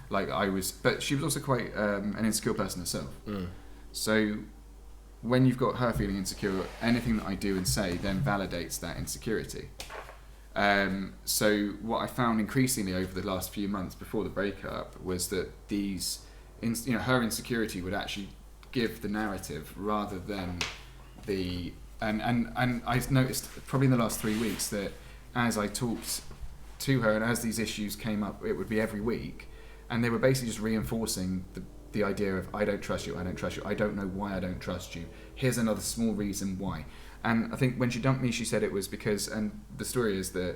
But she was also quite an insecure person herself. So when you've got her feeling insecure, anything that I do and say then validates that insecurity. So what I found increasingly over the last few months before the breakup was that her insecurity would actually give the narrative rather than the and I've noticed probably in the last 3 weeks that as I talked to her and as these issues came up, it would be every week, and they were basically just reinforcing the idea of I don't trust you, I don't know why I don't trust you, here's another small reason why. And I think when she dumped me, she said it was because, and the story is that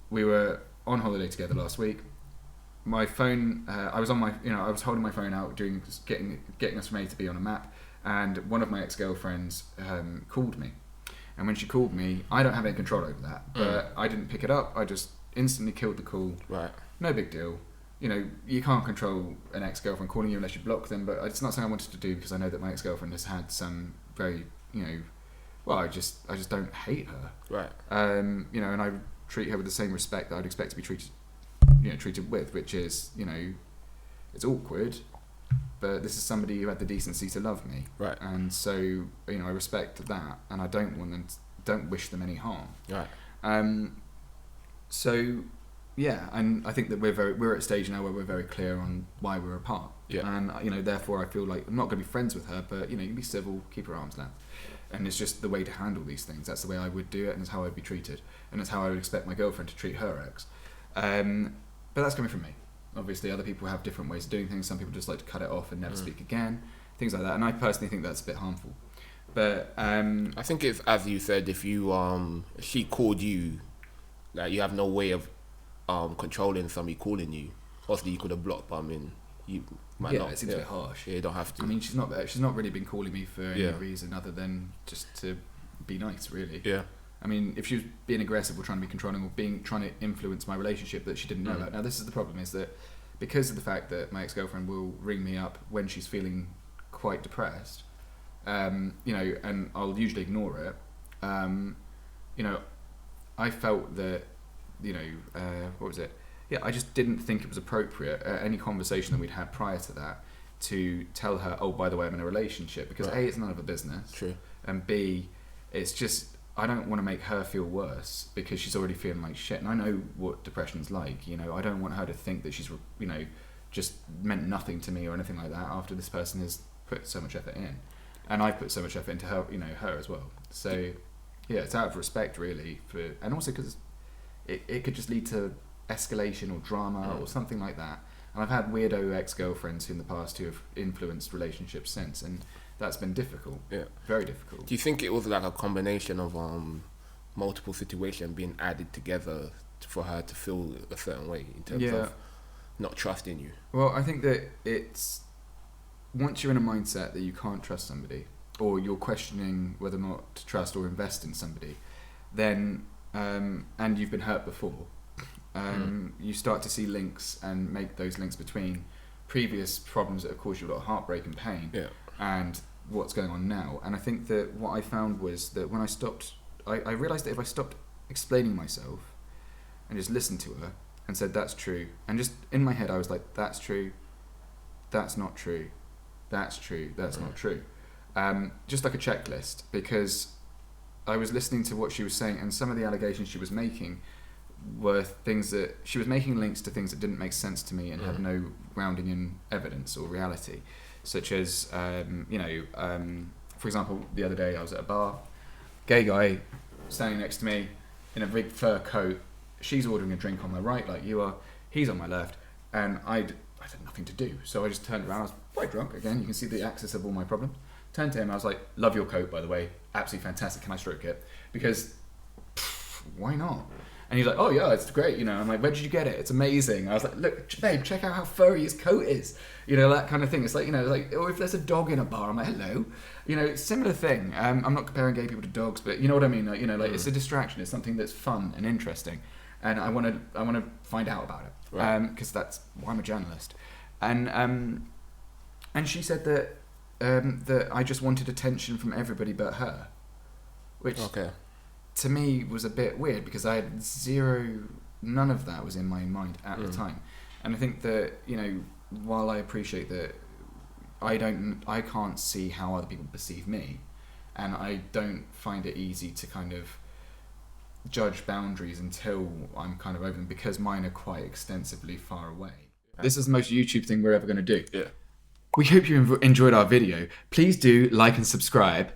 we were on holiday together last week. My phone, I was holding my phone out getting us from A to B on a map, and one of my ex-girlfriends called me. And when she called me, I don't have any control over that, but I didn't pick it up. I just instantly killed the call. Right. No big deal. You can't control an ex-girlfriend calling you unless you block them, but it's not something I wanted to do because I know that my ex-girlfriend has had some very, I just don't hate her. Right. And I treat her with the same respect that I'd expect to be treated with, which is, it's awkward, but this is somebody who had the decency to love me. Right. And so, I respect that, and I don't wish them any harm. Right. So, yeah, and I think that we're at a stage now where we're very clear on why we're apart. Yeah. And, therefore I feel like I'm not going to be friends with her, but, you can be civil, keep her arm's length. And it's just the way to handle these things. That's the way I would do it, and it's how I'd be treated. And it's how I would expect my girlfriend to treat her ex. But that's coming from me. Obviously, other people have different ways of doing things. Some people just like to cut it off and never speak again. Things like that. And I personally think that's a bit harmful. But I think it's, as you said, if she called you, like, you have no way of controlling somebody calling you. Obviously, you could have blocked, but I mean, you might not. Yeah, it seems a bit harsh. Yeah, you don't have to. I mean, she's not really been calling me for any reason other than just to be nice, really. Yeah. I mean, if she was being aggressive or trying to be controlling or trying to influence my relationship that she didn't know about. Now, this is the problem, is that because of the fact that my ex-girlfriend will ring me up when she's feeling quite depressed, and I'll usually ignore it, I felt that, what was it? Yeah, I just didn't think it was appropriate at any conversation that we'd had prior to that to tell her, oh, by the way, I'm in a relationship, because A, it's none of her business. True. And B, it's just, I don't want to make her feel worse because she's already feeling like shit. And I know what depression's like, I don't want her to think that she's, just meant nothing to me or anything like that after this person has put so much effort in. And I've put so much effort into her, her as well. So, yeah, it's out of respect, really, and also because it could just lead to escalation or drama or something like that. And I've had weirdo ex-girlfriends in the past who have influenced relationships since, and that's been difficult. Yeah, very difficult. Do you think it was like a combination of multiple situations being added together for her to feel a certain way in terms of not trusting you? Well, I think that it's once you're in a mindset that you can't trust somebody, or you're questioning whether or not to trust or invest in somebody, then and you've been hurt before, you start to see links and make those links between previous problems that have caused you a lot of heartbreak and pain and what's going on now. And I think that what I found was that when I stopped, I realised that if I stopped explaining myself and just listened to her and said, that's true, and just in my head I was like, that's true, that's not true, that's true, that's not true. Just like a checklist, because I was listening to what she was saying, and some of the allegations she was making were things that she was making links to things that didn't make sense to me and had no grounding in evidence or reality, such as for example, the other day I was at a bar, gay guy standing next to me in a big fur coat, she's ordering a drink on my right like you are, he's on my left, and I had nothing to do, so I just turned around. I was quite drunk again, you can see the axis of all my problems. Turned to him, I was like, love your coat, by the way, absolutely fantastic, can I stroke it? Because why not? And he's like, oh yeah, it's great, I'm like, where did you get it? It's amazing. I was like, look, babe, check out how furry his coat is. that kind of thing. It's like, or if there's a dog in a bar, I'm like, hello. Similar thing. I'm not comparing gay people to dogs, but you know what I mean? It's a distraction. It's something that's fun and interesting. And I want to find out about it. Right. Because that's why I'm a journalist. And she said that I just wanted attention from everybody but her. Which... Okay. To me was a bit weird because I had none of that was in my mind at the time. And I think that, you know, while I appreciate that I can't see how other people perceive me, and I don't find it easy to kind of judge boundaries until I'm kind of over them, because mine are quite extensively far away. This is the most YouTube thing we're ever going to do. Yeah. We hope you enjoyed our video. Please do like and subscribe.